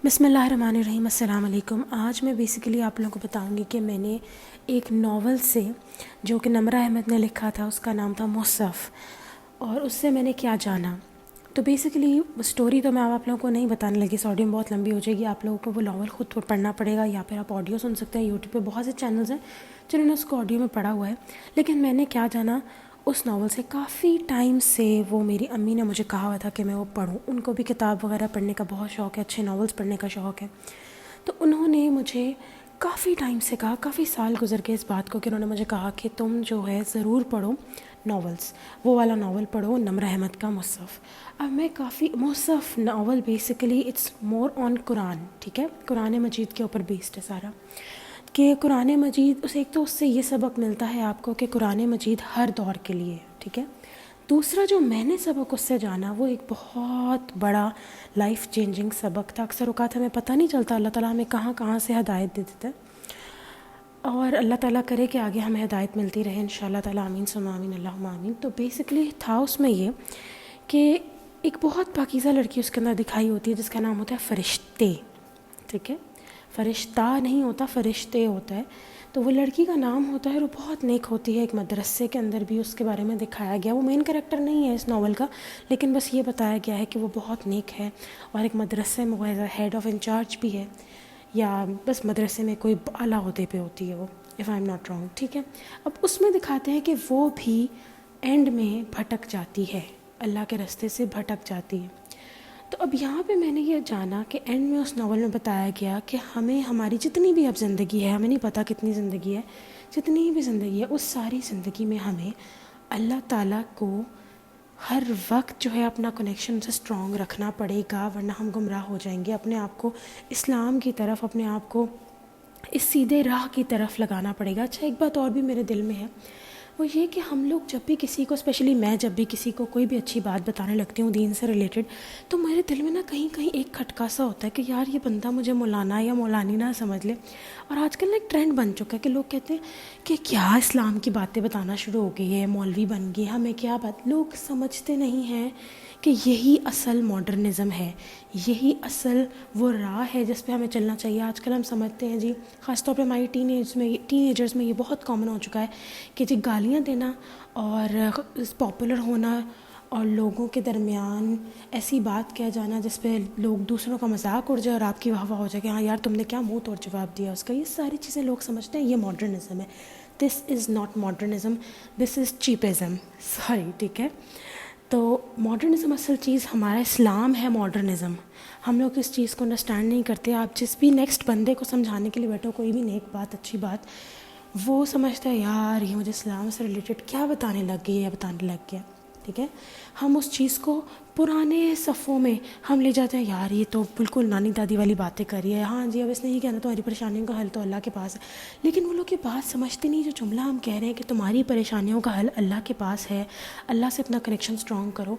بسم اللہ الرحمن الرحیم. السلام علیکم. آج میں بیسیکلی آپ لوگوں کو بتاؤں گی کہ میں نے ایک ناول سے جو کہ نمرا احمد نے لکھا تھا، اس کا نام تھا مصحف، اور اس سے میں نے کیا جانا. تو بیسیکلی اسٹوری تو میں آپ لوگوں کو نہیں بتانے لگی، اس آڈیو میں بہت لمبی ہو جائے گی. آپ لوگوں کو وہ ناول خود پڑھنا پڑے گا، یا پھر آپ آڈیو سن سکتے ہیں. یوٹیوب پہ بہت سے چینلز ہیں جنہوں نے اس کو آڈیو میں پڑھا ہوا ہے. لیکن میں نے کیا جانا اس ناول سے، کافی ٹائم سے وہ میری امی نے مجھے کہا ہوا تھا کہ میں وہ پڑھوں. ان کو بھی کتاب وغیرہ پڑھنے کا بہت شوق ہے، اچھے ناولز پڑھنے کا شوق ہے. تو انہوں نے مجھے کافی ٹائم سے کہا، کافی سال گزر کے اس بات کو، کہ انہوں نے مجھے کہا کہ تم جو ہے ضرور پڑھو ناولز، وہ والا ناول پڑھو نمرا احمد کا مصحف. اب میں کافی مصحف ناول بیسیکلی اٹس مور آن قرآن، ٹھیک ہے، قرآن مجید کے اوپر بیسڈ ہے سارا. کہ قرآن مجید ایک تو اس سے یہ سبق ملتا ہے آپ کو کہ قرآن مجید ہر دور کے لیے ہے، ٹھیک ہے. دوسرا جو میں نے سبق اس سے جانا، وہ ایک بہت بڑا لائف چینجنگ سبق تھا. اکثر اوقات ہمیں پتہ نہیں چلتا اللہ تعالیٰ ہمیں کہاں کہاں سے ہدایت دے دیتا ہے، اور اللہ تعالیٰ کرے کہ آگے ہمیں ہدایت ملتی رہے انشاءاللہ تعالیٰ. آمین ثم آمین اللہم آمین. تو بیسکلی تھا اس میں یہ کہ ایک بہت پاکیزہ لڑکی اس کے اندر دکھائی ہوتی ہے جس کا نام ہوتا ہے فرشتے، ٹھیک ہے. فرشتہ نہیں ہوتا، فرشتے ہوتا ہے. تو وہ لڑکی کا نام ہوتا ہے اور وہ بہت نیک ہوتی ہے. ایک مدرسے کے اندر بھی اس کے بارے میں دکھایا گیا. وہ مین کریکٹر نہیں ہے اس ناول کا، لیکن بس یہ بتایا گیا ہے کہ وہ بہت نیک ہے، اور ایک مدرسے میں وہ ہیڈ آف انچارج بھی ہے، یا بس مدرسے میں کوئی اعلیٰ عہدے پہ ہوتی ہے وہ، if I am not wrong, ٹھیک ہے. اب اس میں دکھاتے ہیں کہ وہ بھی اینڈ میں بھٹک جاتی ہے، اللہ کے راستے سے بھٹک جاتی ہے. تو اب یہاں پہ میں نے یہ جانا کہ اینڈ میں اس ناول میں بتایا گیا کہ ہمیں ہماری جتنی بھی اب زندگی ہے، ہمیں نہیں پتہ کتنی زندگی ہے، جتنی بھی زندگی ہے اس ساری زندگی میں ہمیں اللہ تعالیٰ کو ہر وقت جو ہے اپنا کنیکشن سے اسٹرانگ رکھنا پڑے گا، ورنہ ہم گمراہ ہو جائیں گے. اپنے آپ کو اسلام کی طرف، اپنے آپ کو اس سیدھے راہ کی طرف لگانا پڑے گا. اچھا، ایک بات اور بھی میرے دل میں ہے، وہ یہ کہ ہم لوگ جب بھی کسی کو، اسپیشلی میں جب بھی کسی کو کوئی بھی اچھی بات بتانے لگتی ہوں دین سے ریلیٹڈ، تو میرے دل میں نا کہیں کہیں ایک کھٹکا سا ہوتا ہے کہ یار یہ بندہ مجھے مولانا یا مولانی نہ سمجھ لے. اور آج کل نا ایک ٹرینڈ بن چکا ہے کہ لوگ کہتے ہیں کہ کیا اسلام کی باتیں بتانا شروع ہو گئی ہے، مولوی بن گئی، ہمیں کیا بات. لوگ سمجھتے نہیں ہیں کہ یہی اصل ماڈرنزم ہے، یہی اصل وہ راہ ہے جس پہ ہمیں چلنا چاہیے. آج کل ہم سمجھتے ہیں جی، خاص طور پہ ہماری ٹین ایجرز میں یہ بہت کامن ہو چکا ہے کہ جی گالیاں دینا اور پاپولر ہونا اور لوگوں کے درمیان ایسی بات کہہ جانا جس پہ لوگ دوسروں کا مذاق اڑ جائے اور آپ کی واہ واہ ہو جائے کہ ہاں یار تم نے کیا منہ توڑ جواب دیا اس کا. یہ ساری چیزیں لوگ سمجھتے ہیں یہ ماڈرنزم ہے. This is not modernism, this is cheapism, sorry, ٹھیک ہے. تو ماڈرنزم اصل چیز ہمارا اسلام ہے. ماڈرنزم ہم لوگ اس چیز کو انڈرسٹینڈ نہیں کرتے. آپ جس بھی نیکسٹ بندے کو سمجھانے کے لیے بیٹھو کوئی بھی نیک بات، اچھی بات، وہ سمجھتا ہے یار یہ مجھے اسلام سے ریلیٹڈ کیا بتانے لگ گئی یا بتانے لگ گیا، ٹھیک ہے. ہم اس چیز کو پرانے صفوں میں ہم لے جاتے ہیں، یار یہ تو بالکل نانی دادی والی باتیں کر رہی ہے، ہاں جی اب اس نے یہ کہنا تمہاری پریشانیوں کا حل تو اللہ کے پاس ہے. لیکن وہ لوگ یہ بات سمجھتے نہیں. جو جملہ ہم کہہ رہے ہیں کہ تمہاری پریشانیوں کا حل اللہ کے پاس ہے، اللہ سے اپنا کنیکشن اسٹرانگ کرو،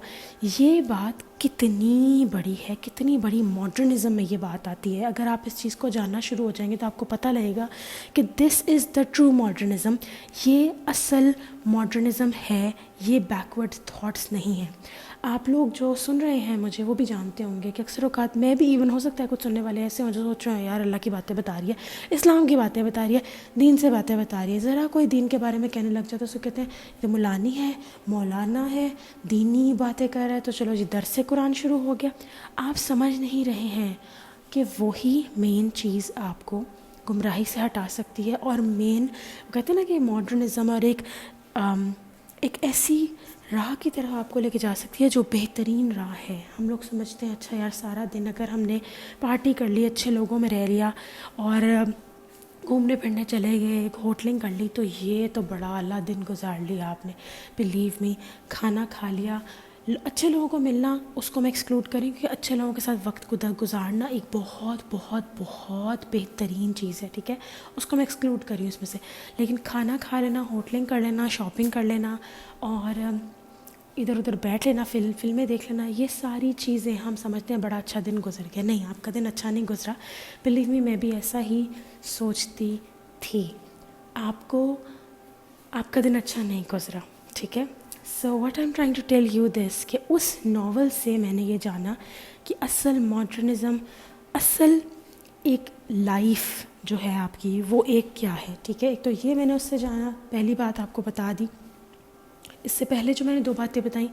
یہ بات کتنی بڑی ہے، کتنی بڑی ماڈرنزم میں یہ بات آتی ہے. اگر آپ اس چیز کو جاننا شروع ہو جائیں گے تو آپ کو پتہ لگے گا کہ دس از دا ٹرو ماڈرنزم. یہ اصل ماڈرنزم ہے، یہ بیکورڈ تھاٹس نہیں ہیں. آپ لوگ جو سن رہے ہیں مجھے وہ بھی جانتے ہوں گے کہ اکثر اوقات میں بھی ایون ہو سکتا ہے کچھ سننے والے ایسے ہوں جو سوچ رہے ہیں یار اللہ کی باتیں بتا رہی ہے، اسلام کی باتیں بتا رہی ہے، دین سے باتیں بتا رہی ہے. ذرا کوئی دین کے بارے میں کہنے لگ جاتا ہے تو کہتے ہیں یہ مولانی ہے، مولانا ہے، دینی باتیں کر رہا ہے تو چلو جی درس سے قرآن شروع ہو گیا. آپ سمجھ نہیں رہے ہیں کہ وہی مین چیز آپ کو گمراہی سے ہٹا سکتی ہے. اور مین کہتے ہیں نا کہ ماڈرنزم اور ایک ایسی راہ کی طرف آپ کو لے کے جا سکتی ہے جو بہترین راہ ہے. ہم لوگ سمجھتے ہیں اچھا یار سارا دن اگر ہم نے پارٹی کر لی، اچھے لوگوں میں رہ لیا اور گھومنے پھرنے چلے گئے، ہوٹلنگ کر لی، تو یہ تو بڑا اعلیٰ دن گزار لیا آپ نے. بلیو می، کھانا کھا لیا، اچھے لوگوں کو ملنا اس کو میں ایکسکلوڈ کریں کیونکہ اچھے لوگوں کے ساتھ وقت گزارنا ایک بہت بہت بہت بہترین چیز ہے، ٹھیک ہے، اس کو میں ایکسکلوڈ کری ہوں اس میں سے. لیکن کھانا کھا لینا، ہوٹلنگ کر لینا، شاپنگ کر لینا اور ادھر ادھر بیٹھ لینا، فلمیں دیکھ لینا، یہ ساری چیزیں ہم سمجھتے ہیں بڑا اچھا دن گزر گیا. نہیں، آپ کا دن اچھا نہیں گزرا. بلیو می، میں بھی ایسا ہی سوچتی تھی. آپ کا دن اچھا نہیں گزرا، ٹھیک ہے. So what I am trying to tell you this کہ اس ناول سے میں نے یہ جانا کہ اصل ماڈرنزم اصل ایک لائف جو ہے آپ کی وہ ایک کیا ہے. ٹھیک ہے, ایک تو یہ میں نے اس سے جانا, پہلی بات آپ کو بتا دی. اس سے پہلے جو میں نے 2 باتیں بتائیں,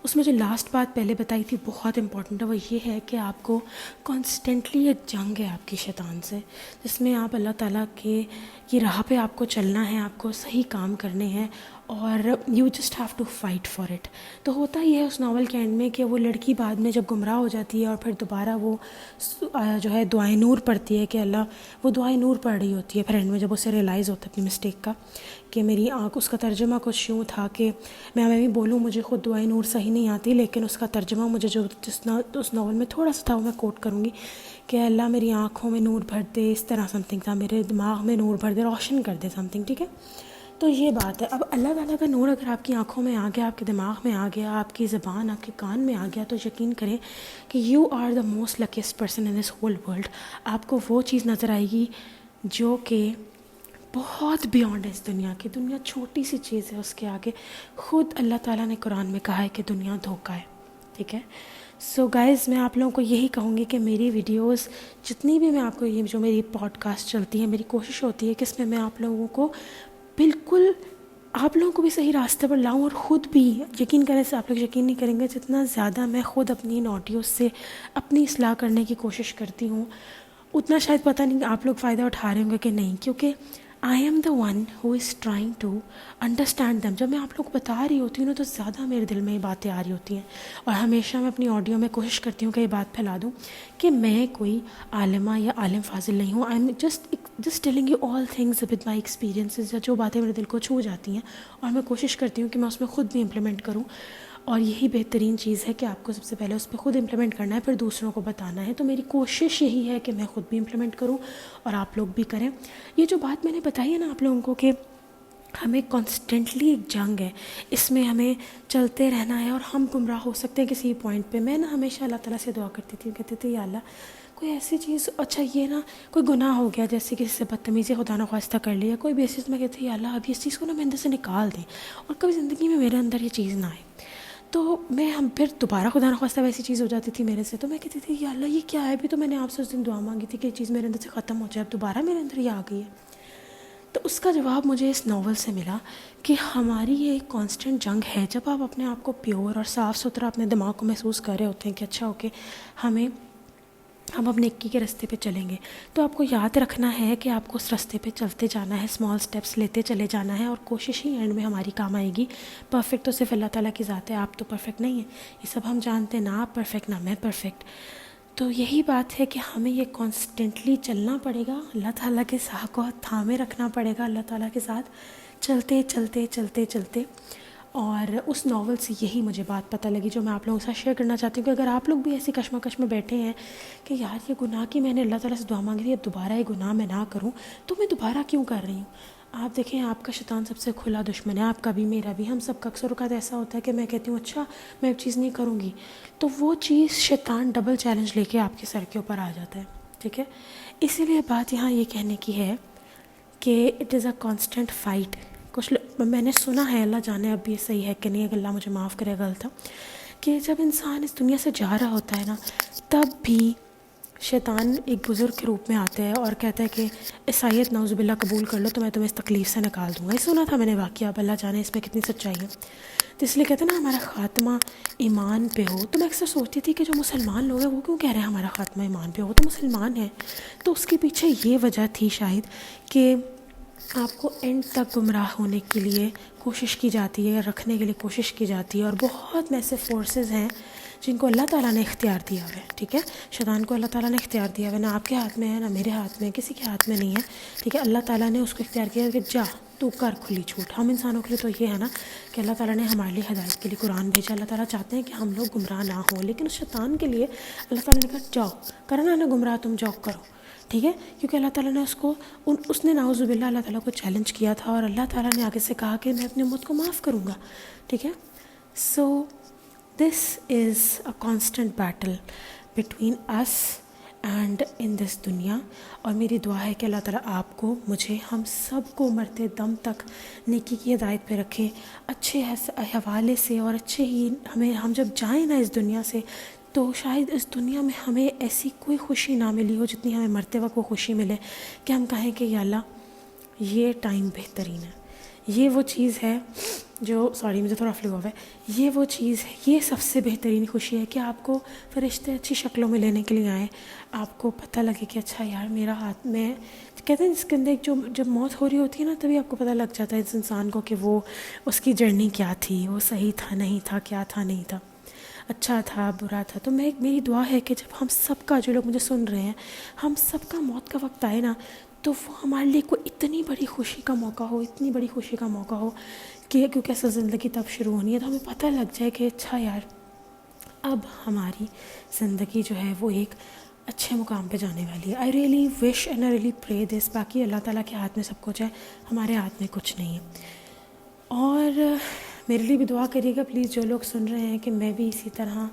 اس میں جو لاسٹ بات پہلے بتائی تھی بہت امپورٹنٹ ہے, وہ یہ ہے کہ آپ کو کانسٹنٹلی ایک جنگ ہے آپ کی شیطان سے, جس میں آپ اللہ تعالیٰ کے کی راہ پہ آپ کو چلنا ہے, آپ کو صحیح کام کرنے ہیں, اور you just have to fight for it. تو ہوتا ہی ہے اس ناول کے اینڈ میں کہ وہ لڑکی بعد میں جب گمراہ ہو جاتی ہے اور پھر دوبارہ وہ جو ہے دعائے نور پڑھتی ہے کہ اللہ وہ دعائے نور پڑھ رہی ہوتی ہے, پھر اینڈ میں جب اسے ریئلائز ہوتا ہے اپنی مسٹیک کا کہ میری آنکھ, اس کا ترجمہ کچھ یوں تھا کہ میں بھی بولوں مجھے خود دعائے نور صحیح نہیں آتی, لیکن اس کا ترجمہ مجھے جو اس ناول میں تھوڑا سا تھا وہ میں کوٹ کروں گی کہ اللہ میری آنکھوں میں نور بھر دے, اس طرح سم تھنگ تھا, میرے دماغ میں نور بھر دے, روشن کر دے سم تھنگ. ٹھیک ہے, تو یہ بات ہے. اب اللہ تعالیٰ کا نور اگر آپ کی آنکھوں میں آ گیا, آپ کے دماغ میں آ گیا, آپ کی زبان, آپ کے کان میں آ گیا, تو یقین کریں کہ you are the most luckiest person in this whole world. آپ کو وہ چیز نظر آئے گی جو کہ بہت بیونڈ ہے اس دنیا کی. دنیا چھوٹی سی چیز ہے اس کے آگے. خود اللہ تعالیٰ نے قرآن میں کہا ہے کہ دنیا دھوکہ ہے. ٹھیک ہے, سو گائز میں آپ لوگوں کو یہی کہوں گی کہ میری ویڈیوز جتنی بھی میں آپ کو یہ جو میری پوڈ کاسٹ چلتی ہے, میری کوشش ہوتی ہے کہ اس میں آپ لوگوں کو بالکل آپ لوگوں کو بھی صحیح راستے پر لاؤں, اور خود بھی یقین کرنے سے آپ لوگ یقین نہیں کریں گے جتنا زیادہ میں خود اپنی ان آڈیوز سے اپنی اصلاح کرنے کی کوشش کرتی ہوں, اتنا شاید پتہ نہیں آپ لوگ فائدہ اٹھا رہے ہوں گے کہ نہیں, کیونکہ I am the one who is trying to understand them. جب میں آپ لوگ کو بتا رہی ہوتی ہوں نا, تو زیادہ میرے دل میں یہ باتیں آ رہی ہوتی ہیں, اور ہمیشہ میں اپنی آڈیو میں کوشش کرتی ہوں کہ یہ بات پھیلا دوں کہ میں کوئی عالمہ یا عالم فاضل نہیں ہوں. I am just telling you all things with my experiences, یا جو باتیں میرے دل کو چھو جاتی ہیں, اور میں کوشش کرتی ہوں کہ میں اس میں خود بھی امپلیمنٹ کروں. اور یہی بہترین چیز ہے کہ آپ کو سب سے پہلے اس پہ خود امپلیمنٹ کرنا ہے, پھر دوسروں کو بتانا ہے. تو میری کوشش یہی ہے کہ میں خود بھی امپلیمنٹ کروں اور آپ لوگ بھی کریں. یہ جو بات میں نے بتائی ہے نا آپ لوگوں کو کہ ہمیں کانسٹنٹلی ایک جنگ ہے, اس میں ہمیں چلتے رہنا ہے, اور ہم گمراہ ہو سکتے ہیں کسی پوائنٹ پہ. میں نا ہمیشہ اللہ تعالیٰ سے دعا کرتی تھی, کہتی تھی یا اللہ کوئی ایسی چیز, اچھا یہ نا کوئی گناہ ہو گیا, جیسے کسی سے بدتمیزی خدا نخواستہ کر لیا, کوئی بھی ایسی چیز, میں کہتی تھی یا اللہ اب اس چیز کو نا میں اندر سے نکال دیں, اور کبھی زندگی میں میرے اندر یہ چیز نہ آئے. تو ہم پھر دوبارہ خدا نخواستہ ویسی چیز ہو جاتی تھی میرے سے, تو میں کہتی تھی یا اللہ یہ کیا ہے, ابھی تو میں نے آپ سے اس دن دعا مانگی تھی کہ یہ چیز میرے اندر سے ختم ہو جائے, اب دوبارہ میرے اندر یہ آ گئی ہے. تو اس کا جواب مجھے اس ناول سے ملا کہ ہماری یہ ایک کانسٹنٹ جنگ ہے. جب آپ اپنے آپ کو پیور اور صاف ستھرا اپنے دماغ کو محسوس کر رہے ہوتے ہیں کہ اچھا اوکے ہم اپنے نیکی کے راستے پہ چلیں گے, تو آپ کو یاد رکھنا ہے کہ آپ کو اس راستے پہ چلتے جانا ہے, اسمال اسٹیپس لیتے چلے جانا ہے, اور کوشش ہی اینڈ میں ہماری کام آئے گی. پرفیکٹ تو صرف اللہ تعالیٰ کی ذات ہے, آپ تو پرفیکٹ نہیں ہیں, یہ سب ہم جانتے ہیں, نہ آپ پرفیکٹ نہ میں پرفیکٹ. تو یہی بات ہے کہ ہمیں یہ کانسٹنٹلی چلنا پڑے گا, اللہ تعالیٰ کے ساتھ کو تھامے رکھنا پڑے گا, اللہ تعالیٰ کے ساتھ چلتے چلتے چلتے چلتے. اور اس ناول سے یہی مجھے بات پتہ لگی جو میں آپ لوگوں کے ساتھ شیئر کرنا چاہتی ہوں, کہ اگر آپ لوگ بھی ایسی کشمکش میں بیٹھے ہیں کہ یار یہ گناہ کی میں نے اللہ تعالیٰ سے دعا مانگی تھی, اب دوبارہ یہ گناہ میں نہ کروں, تو میں دوبارہ کیوں کر رہی ہوں. آپ دیکھیں آپ کا شیطان سب سے کھلا دشمن ہے, آپ کا بھی میرا بھی. ہم سب کا اکثر اوقات ایسا ہوتا ہے کہ میں کہتی ہوں اچھا میں اب چیز نہیں کروں گی, تو وہ چیز شیطان ڈبل چیلنج لے کے آپ کے سر کے اوپر آ جاتا ہے. ٹھیک ہے, اسی لیے بات یہاں یہ کہنے کی ہے کہ it is a constant fight. میں نے سنا ہے, اللہ جانے اب یہ صحیح ہے کہ نہیں, اگر اللہ مجھے معاف کرے غلط, کہ جب انسان اس دنیا سے جا رہا ہوتا ہے نا, تب بھی شیطان ایک بزرگ کے روپ میں آتا ہے اور کہتا ہے کہ عیسائیت نعوذ باللہ قبول کر لو تو میں تمہیں اس تکلیف سے نکال دوں گا. یہ سنا تھا میں نے واقعہ, اب اللہ جانے اس میں کتنی سچائی ہے. تو اس لیے کہتے ہیں نا ہمارا خاتمہ ایمان پہ ہو. تو میں اکثر سوچتی تھی کہ جو مسلمان لوگ ہیں وہ کیوں کہہ رہے ہیں ہمارا خاتمہ ایمان پہ ہو, تو مسلمان ہیں. تو اس کے پیچھے یہ وجہ تھی شاید کہ آپ کو اینڈ تک گمراہ ہونے کے لیے کوشش کی جاتی ہے, رکھنے کے لیے کوشش کی جاتی ہے, اور بہت میں سے فورسز ہیں جن کو اللہ تعالیٰ نے اختیار دیا ہوا ہے. ٹھیک ہے, شیطان کو اللہ تعالیٰ نے اختیار دیا ہوا ہے, نہ آپ کے ہاتھ میں ہے, نہ میرے ہاتھ میں ہے, کسی کے ہاتھ میں نہیں ہے. ٹھیک ہے, اللہ تعالیٰ نے اس کو اختیار کیا کہ جا تو کر کھلی چھوٹ. ہم انسانوں کے لیے تو یہ ہے نا کہ اللہ تعالیٰ نے ہمارے لیے ہدایت کے لیے قرآن بھیجا. اللہ تعالیٰ چاہتے ہیں کہ ہم لوگ گمراہ نہ ہوں, لیکن اس شیطان کے لیے اللہ تعالیٰ نے کہا جاؤ کرنا نا گمراہ, تم جاؤ کرو. ٹھیک ہے, کیونکہ اللہ تعالیٰ نے اس نے نعوذ باللہ اللہ تعالیٰ کو چیلنج کیا تھا, اور اللہ تعالیٰ نے آگے سے کہا کہ میں اپنی امت کو معاف کروں گا. ٹھیک ہے, so this is a constant battle between اس اینڈ ان دس دنیا. اور میری دعا ہے کہ اللہ تعالیٰ آپ کو, مجھے, ہم سب کو مرتے دم تک نیکی کی ہدایت پہ رکھے, اچھے حوالے سے, اور اچھے ہی ہم جب جائیں نا اس دنیا سے تو شاید اس دنیا میں ہمیں ایسی کوئی خوشی نہ ملی ہو جتنی ہمیں مرتے وقت وہ خوشی ملے کہ ہم کہیں کہ یا اللہ یہ ٹائم بہترین ہے، یہ وہ چیز ہے جو مجھے تھوڑا فلو ہوا ہے، یہ وہ چیز ہے، یہ سب سے بہترین خوشی ہے کہ آپ کو فرشتے اچھی شکلوں میں لینے کے لیے آئیں، آپ کو پتہ لگے کہ اچھا یار میرا ہاتھ میں کہتے ہیں جس کے اندر ایک جب موت ہو رہی ہوتی ہے نا تبھی آپ کو پتہ لگ جاتا ہے اس انسان کو کہ وہ اس کی جرنی کیا تھی، وہ صحیح تھا نہیں تھا، کیا تھا نہیں تھا، اچھا تھا برا تھا۔ تو میری دعا ہے کہ جب ہم سب کا، جو لوگ مجھے سن رہے ہیں، ہم سب کا موت کا وقت آئے نا تو وہ ہمارے لیے کوئی اتنی بڑی خوشی کا موقع ہو، اتنی بڑی خوشی کا موقع ہو کہ کیونکہ ایسا زندگی تب شروع ہونی ہے تو ہمیں پتہ لگ جائے کہ اچھا یار اب ہماری زندگی جو ہے وہ ایک اچھے مقام پہ جانے والی ہے۔ I really wish and I really پرے دس، باقی اللہ تعالیٰ کے ہاتھ میں سب کچھ ہے، ہمارے ہاتھ میں کچھ نہیں ہے۔ اور میرے لیے بھی دعا کریے گا پلیز، جو لوگ سن رہے ہیں، کہ میں بھی اسی طرح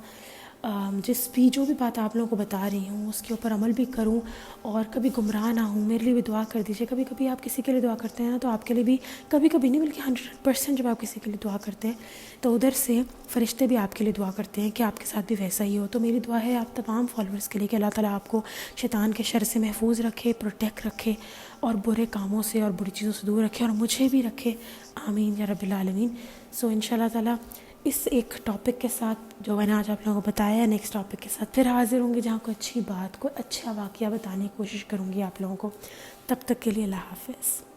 جو بھی بات آپ لوگوں کو بتا رہی ہوں اس کے اوپر عمل بھی کروں اور کبھی گمراہ نہ ہوں۔ میرے لیے بھی دعا کر دیجیے۔ کبھی کبھی آپ کسی کے لیے دعا کرتے ہیں نا تو آپ کے لیے بھی، کبھی کبھی نہیں بلکہ 100% جب آپ کسی کے لیے دعا کرتے ہیں تو ادھر سے فرشتے بھی آپ کے لیے دعا کرتے ہیں کہ آپ کے ساتھ بھی ویسا ہی ہو۔ تو میری دعا ہے آپ تمام فالوورز کے لیے کہ اللہ تعالیٰ آپ کو شیطان کے شر سے محفوظ رکھے، پروٹیکٹ رکھے اور برے کاموں سے اور بری چیزوں سے دور رکھے، اور مجھے بھی رکھے، آمین یا رب العالمین۔ سو انشاءاللہ تعالیٰ اس ایک ٹاپک کے ساتھ جو میں نے آج آپ لوگوں کو بتایا ہے، نیکسٹ ٹاپک کے ساتھ پھر حاضر ہوں گی جہاں کوئی اچھی بات، کوئی اچھا واقعہ بتانے کی کوشش کروں گی آپ لوگوں کو۔ تب تک کے لیے اللہ حافظ۔